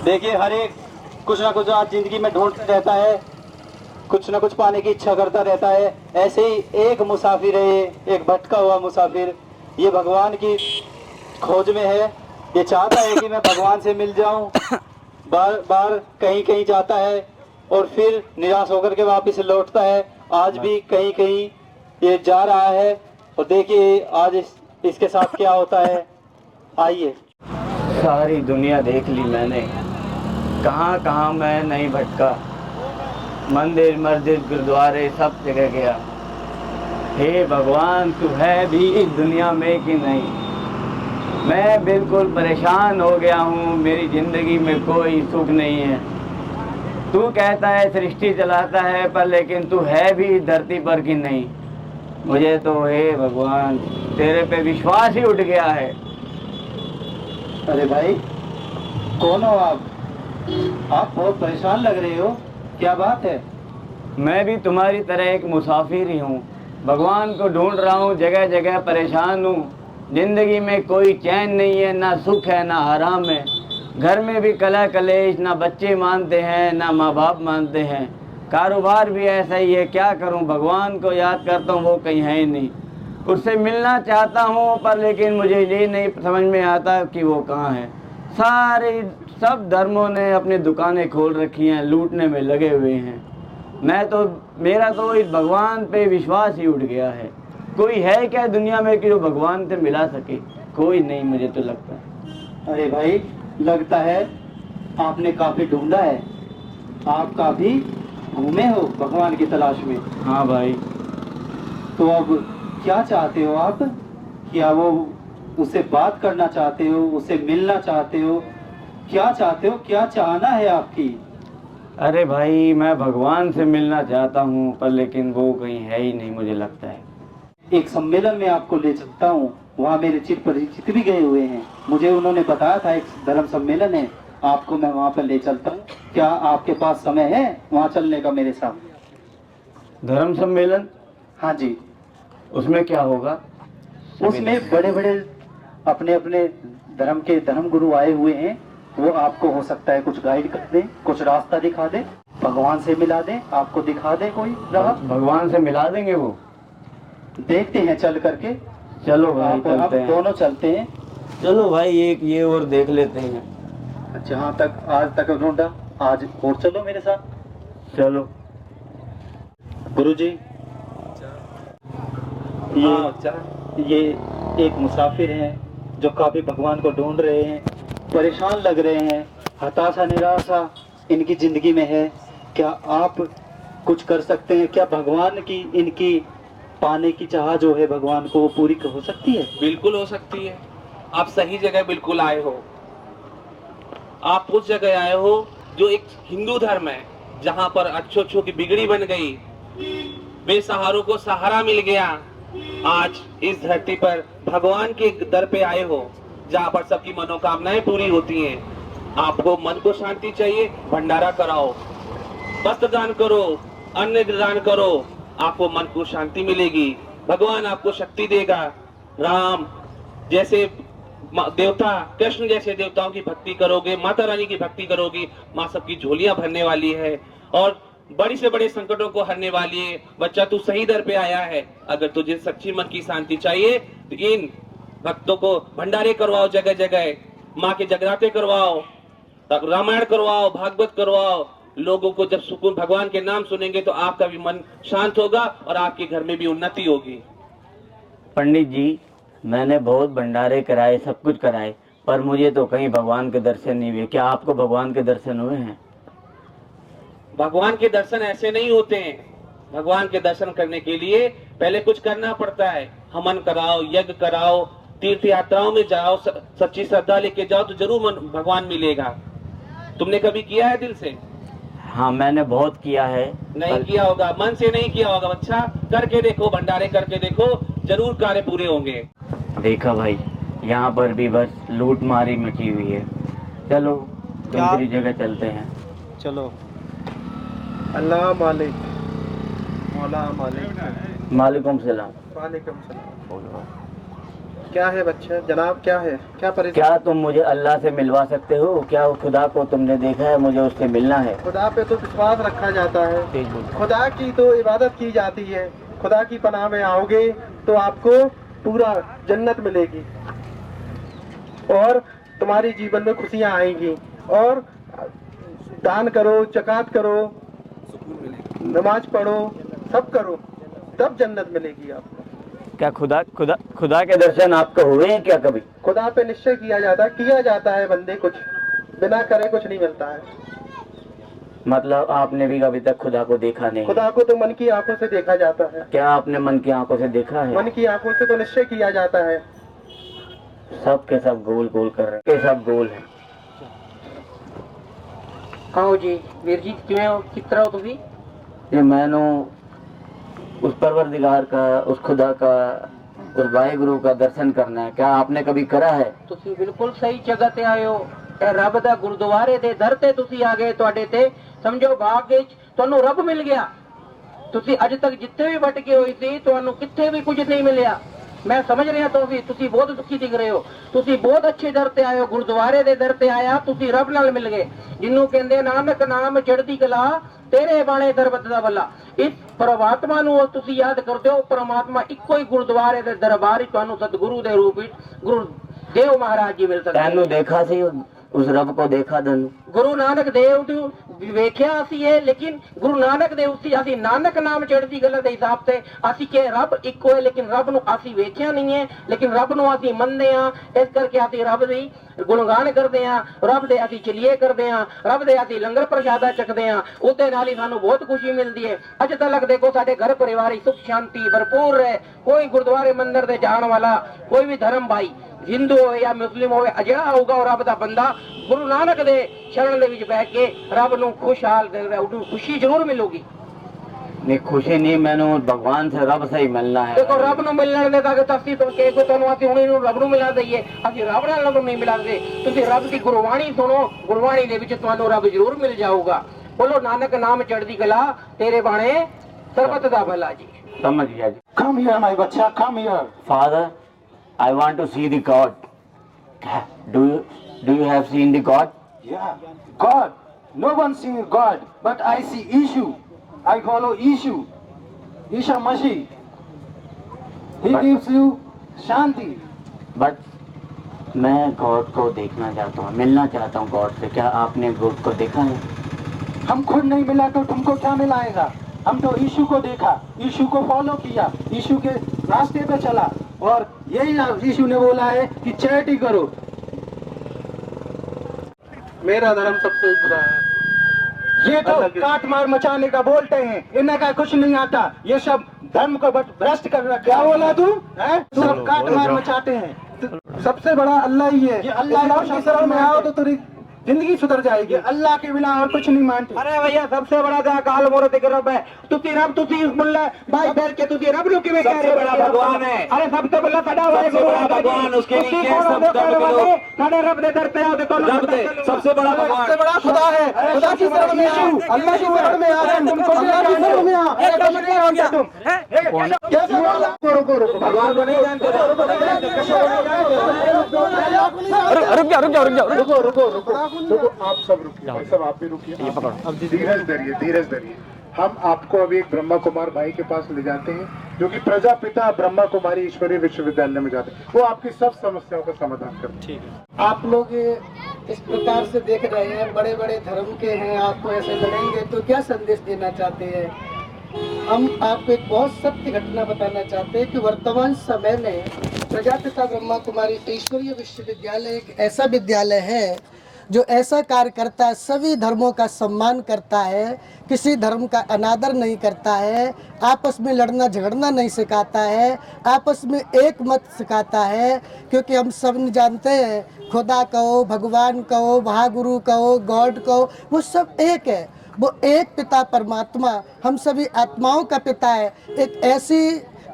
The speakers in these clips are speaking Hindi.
देखिए हर एक कुछ ना कुछ आज जिंदगी में ढूंढता रहता है, कुछ ना कुछ पाने की इच्छा करता रहता है। ऐसे ही एक मुसाफिर है, ये एक भटका हुआ मुसाफिर, ये भगवान की खोज में है। ये चाहता है कि मैं भगवान से मिल जाऊं। बार बार कहीं कहीं जाता है और फिर निराश होकर के वापस लौटता है। आज भी कहीं कहीं ये जा रहा है और देखिए आज इसके साथ क्या होता है। आइए। सारी दुनिया देख ली मैंने, कहाँ कहाँ मैं नहीं भटका। मंदिर मस्जिद गुरुद्वारे सब जगह गया। हे भगवान, तू है भी इस दुनिया में कि नहीं? मैं बिल्कुल परेशान हो गया हूँ, मेरी ज़िंदगी में कोई सुख नहीं है। तू कहता है सृष्टि चलाता है, पर लेकिन तू है भी इस धरती पर कि नहीं? मुझे तो हे भगवान तेरे पे विश्वास ही उठ गया है। अरे भाई, कौन हो आप? आप बहुत परेशान लग रहे हो, क्या बात है? मैं भी तुम्हारी तरह एक मुसाफिर ही हूँ। भगवान को ढूंढ रहा हूँ, जगह जगह परेशान हूँ। जिंदगी में कोई चैन नहीं है, ना सुख है ना आराम है। घर में भी कलह कलेश, ना बच्चे मानते हैं ना माँ बाप मानते हैं। कारोबार भी ऐसा ही है, क्या करूँ? भगवान को याद करता हूँ, वो कहीं है ही नहीं। उससे मिलना चाहता हूँ, पर लेकिन मुझे ये नहीं समझ में आता कि वो कहाँ है। सारे सब धर्मों ने अपनी दुकानें खोल रखी हैं, लूटने में लगे हुए हैं। मेरा तो इस भगवान पे विश्वास ही उठ गया है। कोई है क्या दुनिया में कि जो भगवान से मिला सके? कोई नहीं, मुझे तो लगता है। अरे भाई, लगता है आपने काफी ढूंढा है, आप काफी घूमे हो भगवान की तलाश में। हाँ भाई। तो अब क्या चाहते हो आप? क्या वो उससे बात करना चाहते हो, उससे मिलना चाहते हो, क्या चाहते हो, क्या चाहना है आपकी? अरे भाई, मैं भगवान से मिलना चाहता हूँ, पर लेकिन वो कहीं है ही नहीं, मुझे लगता है। एक सम्मेलन में आपको ले चलता हूँ, वहाँ मेरे चिर परिचित भी गए हुए हैं। मुझे उन्होंने बताया था एक धर्म सम्मेलन है, आपको मैं वहाँ पर ले चलता हूँ। क्या आपके पास समय है वहाँ चलने का मेरे साथ? धर्म सम्मेलन? हाँ जी। उसमें क्या होगा? उसमें बड़े बड़े अपने अपने धर्म के धर्म गुरु आए हुए हैं। वो आपको हो सकता है कुछ गाइड कर दें, कुछ रास्ता दिखा दें, भगवान से मिला दें, आपको दिखा दें कोई राह। भगवान से मिला देंगे वो? देखते हैं चल करके। चलो भाई, आप चलते हैं। दोनों चलते हैं। चलो भाई, एक ये और देख लेते हैं। जहाँ तक आज तक ढूंढा, आज और चलो मेरे साथ। चलो। गुरुजी, ये एक मुसाफिर हैं जो काफी भगवान को ढूंढ रहे हैं, परेशान लग रहे हैं, हताशा निराशा इनकी जिंदगी में है। क्या आप कुछ कर सकते हैं? क्या भगवान की इनकी पाने की चाह जो है भगवान को, वो पूरी हो सकती है? बिल्कुल हो सकती है। आप सही जगह बिल्कुल आए हो। आप उस जगह आए हो जो एक हिंदू धर्म है, जहां पर अच्छों अच्छों की बिगड़ी बन गई, बेसहारों को सहारा मिल गया। आज इस धरती पर भगवान के दर पे आए हो, जहां पर सबकी मनोकामनाएं पूरी होती हैं। आपको मन को शांति चाहिए, भंडारा कराओ, वस्त्र दान करो, अन्न दान करो, आपको मन को शांति मिलेगी। भगवान आपको शक्ति देगा। राम जैसे देवता, कृष्ण जैसे देवताओं की भक्ति करोगे, माता रानी की भक्ति करोगी, माँ सबकी झोलियां भरने वाली है और बड़ी से बड़े संकटों को हरने वाली है। बच्चा, तू सही दर पे आया है। अगर तुझे सच्ची मन की शांति चाहिए तो इन भक्तों को भंडारे करवाओ, जगह जगह माँ के जगराते करवाओ, रामायण करवाओ, भागवत करवाओ। लोगों को जब सुकून भगवान के नाम सुनेंगे तो आपका भी मन शांत होगा और आपके घर में भी उन्नति होगी। पंडित जी, मैंने बहुत भंडारे कराए, सब कुछ कराए, पर मुझे तो कहीं भगवान के दर्शन नहीं हुए। क्या आपको भगवान के दर्शन हुए हैं? भगवान के दर्शन ऐसे नहीं होते हैं। भगवान के दर्शन करने के लिए पहले कुछ करना पड़ता है। हवन कराओ, यज्ञ कराओ, तीर्थ यात्राओं में जाओ, सच्ची श्रद्धा लेके जाओ तो जरूर भगवान मिलेगा। तुमने कभी किया है दिल से? हाँ, मैंने बहुत किया है। नहीं किया होगा, मन से नहीं किया होगा। अच्छा, करके देखो, भंडारे करके देखो, जरूर कार्य पूरे होंगे। देखा भाई, यहाँ पर भी बस लूट मारी मची हुई है। चलो दूसरी जगह चलते हैं। चलो। अल्लाह मालिक, मौला मालिक, मालिकुम सलाम। वालेकुम सलाम। क्या है बच्चा जनाब, क्या है, क्या परेशान? क्या तुम मुझे अल्लाह से मिलवा सकते हो? क्या वो खुदा को तुमने देखा है? मुझे उससे मिलना है। खुदा पे तो विश्वास रखा जाता है, खुदा की तो इबादत की जाती है। खुदा की पनाह में आओगे तो आपको पूरा जन्नत मिलेगी और तुम्हारी जीवन में खुशियां आएंगी। और दान करो, जकात करो, नमाज पढ़ो, सब करो, तब जन्नत मिलेगी आपको। क्या खुदा खुदा खुदा के दर्शन आपको हुए हैं क्या कभी? खुदा पे निश्चय किया जाता है बंदे, कुछ बिना करे कुछ नहीं मिलता है। मतलब आपने भी अभी तक खुदा को देखा नहीं? खुदा को तो मन की आंखों से देखा जाता है। क्या आपने मन की आंखों से देखा है? मन की आंखों से तो निश्चय किया जाता है। सब के सब गोल गोल कर रहे हैं, के सब गोल है। कहो जी वीर जी, किवें हो, किस तरह हो तुसी? ये मैंने उस परवरदिगार का, उस खुदा का, उस वाहिगुरु का दर्शन करना है। क्या आपने कभी करा है? ਤੁਸੀਂ ਬਿਲਕੁਲ ਸਹੀ ਜਗ੍ਹਾ ਤੇ ਆਏ ਹੋ। ਇਹ ਰੱਬ ਦਾ ਗੁਰਦੁਆਰੇ ਦੇ ਦਰ ਤੇ ਤੁਸੀਂ ਆ ਗਏ। ਤੁਹਾਡੇ ਤੇ ਸਮਝੋ ਬਾਗ ਵਿੱਚ ਤੁਹਾਨੂੰ ਰੱਬ ਮਿਲ ਗਿਆ। ਤੁਸੀਂ ਅੱਜ ਤੱਕ ਜਿੱਥੇ ਵੀ ਭਟਕੇ ਹੋਏ ਸੀ ਤੁਹਾਨੂੰ ਕਿੱਥੇ ਵੀ ਕੁਝ ਨਹੀਂ ਮਿਲਿਆ। ਮੈਂ ਸਮਝ ਰਿਹਾ ਤੁਸੀਂ ਬਹੁਤ ਦੁਖੀ ਦਿਖ ਰਹੇ ਹੋ। ਤੁਸੀਂ ਬਹੁਤ ਅੱਛੇ ਦਰ ਤੇ ਆਏ ਹੋ, ਗੁਰਦੁਆਰੇ ਦੇ ਦਰ ਤੇ ਆਇਆ, ਤੁਸੀਂ ਰੱਬ ਨਾਲ ਮਿਲ ਗਏ। ਜਿਹਨੂੰ ਕਹਿੰਦੇ ਨਾਨਕ ਨਾਮ ਚੜ੍ਹਦੀ ਕਲਾ, ਤੇਰੇ ਬਾਣੇ ਦਰਬਤ ਦਾ ਬੱਲਾ। ਇਸ ਪਰਮਾਤਮਾ ਨੂੰ ਤੁਸੀਂ ਯਾਦ ਕਰਦੇ ਹੋ। ਪਰਮਾਤਮਾ ਇੱਕੋ ਹੀ ਗੁਰਦੁਆਰੇ ਦੇ ਦਰਬਾਰ ਵਿੱਚ ਤੁਹਾਨੂੰ ਸਤਿਗੁਰੂ ਦੇ ਰੂਪ ਵਿੱਚ ਗੁਰੂ ਦੇਵ ਮਹਾਰਾਜ ਜੀ ਮਿਲ ਸਕਦੇ। ਤੈਨੂੰ ਦੇਖਾ ਸੀ उस रब को? देखा तैਨੂੰ? ਗੁਰੂ ਨਾਨਕ ਦੇਵ ਨੂੰ ਵੇਖਿਆ ਅਸੀਂ ਇਹ, ਲੇਕਿਨ ਗੁਰੂ ਨਾਨਕ ਦੇਵ ਸੀ ਅਸੀਂ ਨਾਨਕ ਨਾਮ ਚੜ੍ਹਦੀ ਕਲਾ ਦੇ ਹਿਸਾਬ ਤੇ ਅਸੀਂ ਕਿ ਰੱਬ ਇੱਕੋ ਹੈ, ਲੇਕਿਨ ਰੱਬ ਨੂੰ ਅਸੀਂ ਵੇਖਿਆ ਨਹੀਂ ਹੈ, ਲੇਕਿਨ ਰੱਬ ਨੂੰ ਅਸੀਂ ਮੰਨਦੇ ਹਾਂ। ਇਸ ਕਰਕੇ ਅਸੀਂ ਰੱਬ ਦੀ ਗੁਣਗਾਨ ਕਰਦੇ ਹਾਂ, ਰੱਬ ਦੇ ਅਸੀਂ ਚਲੀਏ ਕਰਦੇ ਹਾਂ, ਰੱਬ ਦੇ ਅਸੀਂ ਲੰਗਰ ਪ੍ਰਸ਼ਾਦਾ ਚੱਕਦੇ ਹਾਂ। ਉਹਦੇ ਨਾਲ ਹੀ ਸਾਨੂੰ ਬਹੁਤ ਖੁਸ਼ੀ ਮਿਲਦੀ ਹੈ। ਅੱਜ ਤੱਕ ਦੇਖੋ ਸਾਡੇ ਘਰ ਪਰਿਵਾਰ ਹੀ ਸੁਖ ਸ਼ਾਂਤੀ ਭਰਪੂਰ ਹੈ। ਕੋਈ ਗੁਰਦੁਆਰੇ ਮੰਦਿਰ ਦੇ ਜਾਣ ਵਾਲਾ, ਕੋਈ ਵੀ ਧਰਮ ਭਾਈ, हिंदू हो या मुस्लिम हो, अजड़ा होगा और रब दा बंदा गुरु नानक दे शरण दे विच बैठ के रब नूं खुशहाल उन्हें खुशी जरूर मिलेगी। नहीं खुशी नहीं, मैंने भगवान से रब से ही मिलना है। देखो रब नूं मिलण दे ताकि तसी तो के को तनु असी हुणे नूं रब नूं मिला दईए, असी रब नाल नहीं मिला दे। तुसी रब दी गुरबाणी सुनो, गुरबाणी दे विच तुहानूं रब जरूर मिल जाऊगा। बोलो नानक नाम चढ़दी कला, तेरे बाणे सरबत दा भला जी। समझ गया जी। Come here, my बच्चा, come here. Father, I want to see the God. Do you have seen the God? Yeah, God. No one sees God, but I see Ishu. I follow Ishu. Isha Mashi. He gives you Shanti. But मैं गॉड को देखना चाहता हूँ, मिलना चाहता हूँ गॉड से। क्या आपने गॉड को देखा है? हम खुद नहीं मिला तो तुमको क्या मिलाएगा? हम तो यीशु को देखा, यीशु को फॉलो किया, यीशु के रास्ते पे चला और यही यीशु ने बोला है कि चैरिटी करो। मेरा धर्म सबसे बुरा है। ये तो काट मार मचाने का बोलते हैं, इन्हें का कुछ नहीं आता। ये सब धर्म को भ्रष्ट कर रखा। क्या बोला तू? सब काट मार मचाते हैं। सबसे बड़ा अल्लाह ही है। ये अल्लाह की शरण में आओ तो तेरी जिंदगी सुधर जाएगी। अल्लाह के बिना और कुछ नहीं मानते। अरे भैया सबसे बड़ा तो अकाल मूर्त एक रब है। तुसी रब तुसी मुल्ला भाई बैठ के तुसी रब नु किवें कह रहे हो? बड़ा भगवान है। अरे सबसे बड़ा साडा वाहिगुरु भगवान, उसके नीचे सब धर्म के लोग साडे रब दे दर पे आओ तो रब दे सबसे बड़ा भगवान, सबसे बड़ा खुदा है। खुदा की शरण में आओ, अल्लाह की शरण में आओ, तुमको अल्लाह की शरण में आओ। तुम नहीं जानते तुम कैसे बोला? रुको रुको, भगवान को नहीं जानते, रुको रुको, आप सब रुकिए, भाई सब आप भी रुकिए। धीरज धरिए, धीरज धरिए। हम आपको अभी एक ब्रह्मा कुमार भाई के पास ले जाते हैं, जो कि प्रजापिता ब्रह्मा कुमारी ईश्वरीय विश्वविद्यालय में जाते हैं। वो आपकी सब समस्याओं का समाधान करते हैं। आप लोग इस प्रकार से देख रहे हैं, बड़े बड़े धर्म के हैं, आपको ऐसे लड़ेंगे तो क्या संदेश देना चाहते हैं? हम आपको एक बहुत सत्य घटना बताना चाहते हैं कि वर्तमान समय में प्रजापिता ब्रह्मा कुमारी ईश्वरीय विश्वविद्यालय एक ऐसा विद्यालय है जो ऐसा कार्य करता है, सभी धर्मों का सम्मान करता है, किसी धर्म का अनादर नहीं करता है, आपस में लड़ना झगड़ना नहीं सिखाता है, आपस में एक मत सिखाता है। क्योंकि हम सब जानते हैं, खुदा कहो, भगवान कहो, महागुरु कहो, गॉड कहो, वो सब एक है। वो एक पिता परमात्मा हम सभी आत्माओं का पिता है। एक ऐसी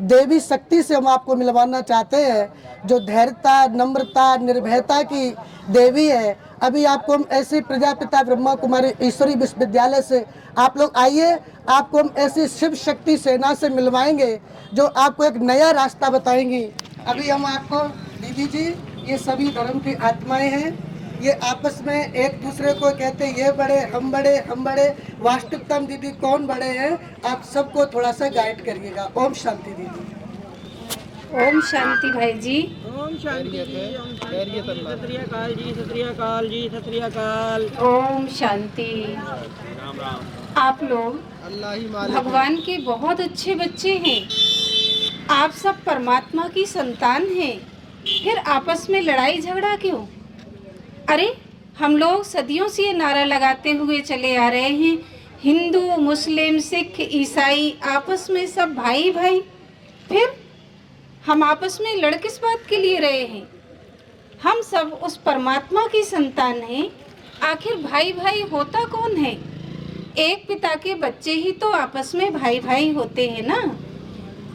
देवी शक्ति से हम आपको मिलवाना चाहते हैं जो धैर्यता, नम्रता, निर्भयता की देवी है। अभी आपको हम ऐसी प्रजापिता ब्रह्मा कुमारी ईश्वरी विश्वविद्यालय से आप लोग आइए, आपको हम ऐसी शिव शक्ति सेना से मिलवाएंगे जो आपको एक नया रास्ता बताएंगी। अभी हम आपको दीदी जी, ये सभी धर्म की आत्माएं हैं। ये आपस में एक दूसरे को कहते ये बड़े, हम बड़े, हम बड़े। वास्तविकता में दीदी कौन बड़े हैं, आप सबको थोड़ा सा गाइड करिएगा। ओम शांति दीदी। ओम शांति भाई जी। ओम शांति जी, ओम शांति, सत श्री अकाल जी, सत श्री अकाल जी, सत श्री अकाल। ओम शांति। आप लोग भगवान के बहुत अच्छे बच्चे हैं। आप सब परमात्मा की संतान हैं, फिर आपस में लड़ाई झगड़ा क्यों? अरे हम लोग सदियों से ये नारा लगाते हुए चले आ रहे हैं, हिंदू, मुस्लिम, सिख, ईसाई आपस में सब भाई भाई। फिर हम आपस में लड़ किस बात के लिए रहे हैं? हम सब उस परमात्मा की संतान हैं। आखिर भाई भाई होता कौन है? एक पिता के बच्चे ही तो आपस में भाई भाई होते हैं ना।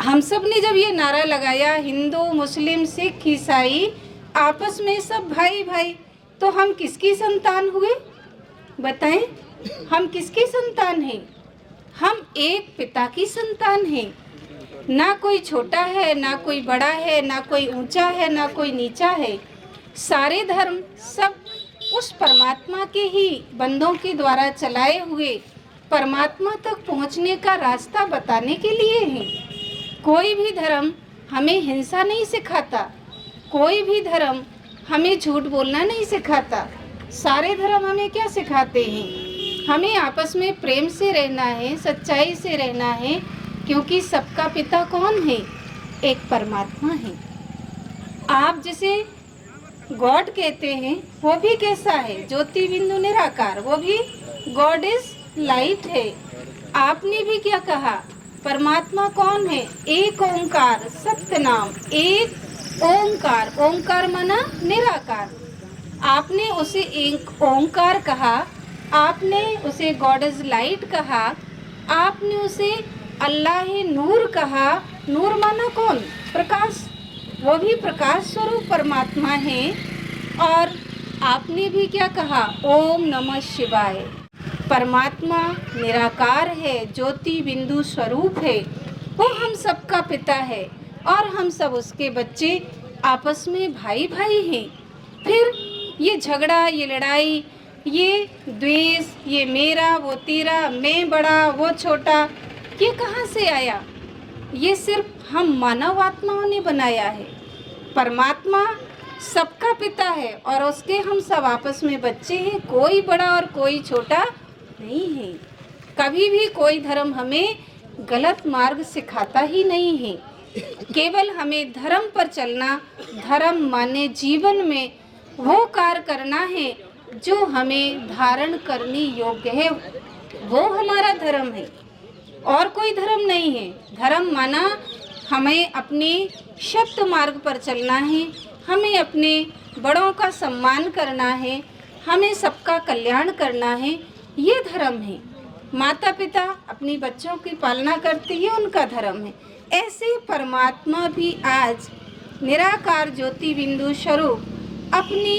हम सब ने जब ये नारा लगाया, हिंदू, मुस्लिम, सिख, ईसाई आपस में सब भाई भाई, तो हम किसकी संतान हुए? बताएं, हम किसकी संतान हैं? हम एक पिता की संतान हैं। ना कोई छोटा है, ना कोई बड़ा है, ना कोई ऊंचा है, ना कोई नीचा है। सारे धर्म सब उस परमात्मा के ही बंदों के द्वारा चलाए हुए परमात्मा तक पहुंचने का रास्ता बताने के लिए हैं। कोई भी धर्म हमें हिंसा नहीं सिखाता, कोई भी धर्म हमें झूठ बोलना नहीं सिखाता। सारे धर्म हमें क्या सिखाते हैं? हमें आपस में प्रेम से रहना है, सच्चाई से रहना है, क्योंकि सबका पिता कौन है? एक परमात्मा है। आप जिसे गॉड कहते हैं वो भी कैसा है? ज्योति बिंदु निराकार, वो भी गॉड इज लाइट है। आपने भी क्या कहा? परमात्मा कौन है? एक ओंकार, सत्य नाम, एक ओंकार। ओंकार माना निराकार। आपने उसे एक ओंकार कहा, आपने उसे गॉड इज लाइट कहा, आपने उसे अल्लाह नूर कहा। नूर माना कौन? प्रकाश। वो भी प्रकाश स्वरूप परमात्मा है। और आपने भी क्या कहा? ओम नमः शिवाय। परमात्मा निराकार है, ज्योति बिंदु स्वरूप है। वो हम सबका पिता है और हम सब उसके बच्चे आपस में भाई भाई हैं। फिर ये झगड़ा, ये लड़ाई, ये द्वेष, ये मेरा वो तेरा, मैं बड़ा वो छोटा, ये कहाँ से आया? ये सिर्फ हम मानव आत्माओं ने बनाया है। परमात्मा सबका पिता है और उसके हम सब आपस में बच्चे हैं। कोई बड़ा और कोई छोटा नहीं है। कभी भी कोई धर्म हमें गलत मार्ग सिखाता ही नहीं है। केवल हमें धर्म पर चलना, धर्म माने जीवन में वो कार्य करना है जो हमें धारण करने योग्य है, वो हमारा धर्म है और कोई धर्म नहीं है। धर्म माना हमें अपने सत्य मार्ग पर चलना है, हमें अपने बड़ों का सम्मान करना है, हमें सबका कल्याण करना है, ये धर्म है। माता पिता अपनी बच्चों की पालना करते हैं, उनका धर्म है। ऐसे परमात्मा भी आज निराकार ज्योति बिंदु स्वरूप अपनी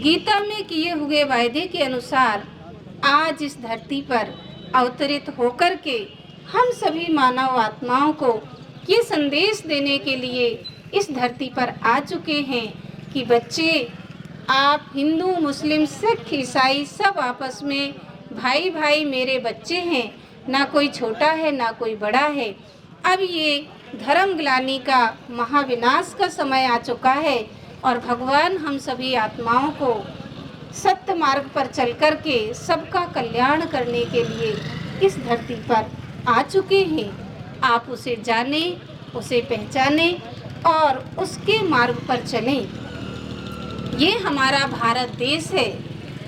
गीता में किए हुए वायदे के अनुसार आज इस धरती पर अवतरित होकर के हम सभी मानव आत्माओं को ये संदेश देने के लिए इस धरती पर आ चुके हैं कि बच्चे, आप हिंदू, मुस्लिम, सिख, ईसाई सब आपस में भाई भाई मेरे बच्चे हैं। ना कोई छोटा है, ना कोई बड़ा है। अब ये धर्म ग्लानि का, महाविनाश का समय आ चुका है और भगवान हम सभी आत्माओं को सत्य मार्ग पर चल कर के सबका कल्याण करने के लिए इस धरती पर आ चुके हैं। आप उसे जानें, उसे पहचानें और उसके मार्ग पर चलें। ये हमारा भारत देश है।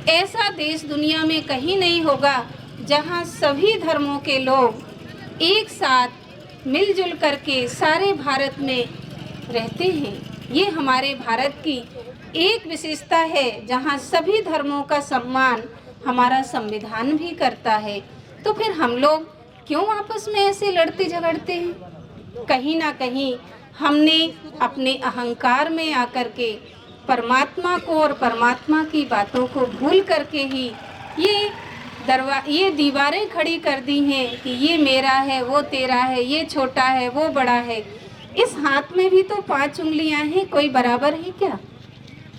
ऐसा देश दुनिया में कहीं नहीं होगा जहाँ सभी धर्मों के लोग एक साथ मिलजुल करके सारे भारत में रहते हैं। ये हमारे भारत की एक विशेषता है जहाँ सभी धर्मों का सम्मान हमारा संविधान भी करता है। तो फिर हम लोग क्यों आपस में ऐसे लड़ते झगड़ते हैं? कहीं ना कहीं हमने अपने अहंकार में आकर के परमात्मा को और परमात्मा की बातों को भूल करके ही ये दीवारें खड़ी कर दी हैं कि ये मेरा है, वो तेरा है, ये छोटा है, वो बड़ा है। इस हाथ में भी तो 5 उंगलियां हैं, कोई बराबर है क्या?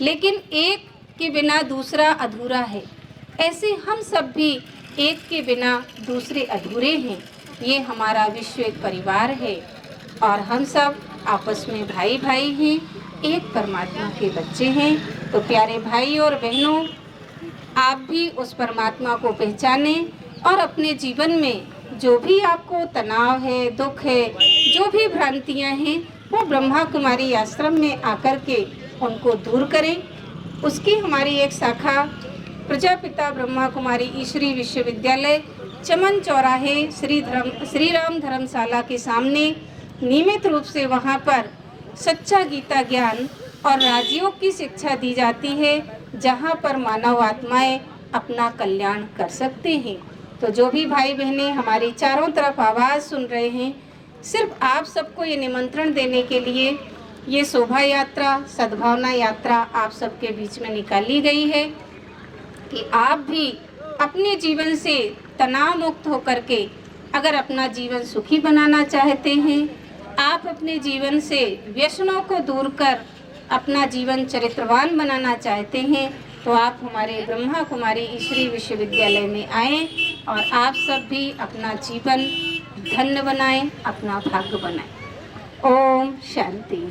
लेकिन एक के बिना दूसरा अधूरा है। ऐसे हम सब भी एक के बिना दूसरे अधूरे हैं। ये हमारा विश्व एक परिवार है और हम सब आपस में भाई भाई हैं, एक परमात्मा के बच्चे हैं। तो प्यारे भाई और बहनों, आप भी उस परमात्मा को पहचानें और अपने जीवन में जो भी आपको तनाव है, दुख है, जो भी भ्रांतियां हैं, वो ब्रह्मा कुमारी आश्रम में आकर के उनको दूर करें। उसकी हमारी एक शाखा प्रजापिता ब्रह्मा कुमारी ईश्वरी विश्वविद्यालय चमन चौराहे श्री राम धर्मशाला के सामने नियमित रूप से वहाँ पर सच्चा गीता ज्ञान और राजयोग की शिक्षा दी जाती है, जहाँ पर मानव आत्माएं अपना कल्याण कर सकते हैं। तो जो भी भाई बहनें हमारी चारों तरफ आवाज़ सुन रहे हैं, सिर्फ आप सबको ये निमंत्रण देने के लिए ये शोभा यात्रा, सद्भावना यात्रा आप सबके बीच में निकाली गई है कि आप भी अपने जीवन से तनाव मुक्त होकर के अगर अपना जीवन सुखी बनाना चाहते हैं, आप अपने जीवन से व्यसनों को दूर कर अपना जीवन चरित्रवान बनाना चाहते हैं, तो आप हमारे ब्रह्मा कुमारी ईश्वरी विश्वविद्यालय में आएं और आप सब भी अपना जीवन धन्य बनाएं, अपना भाग्य बनाएं। ओम शांति।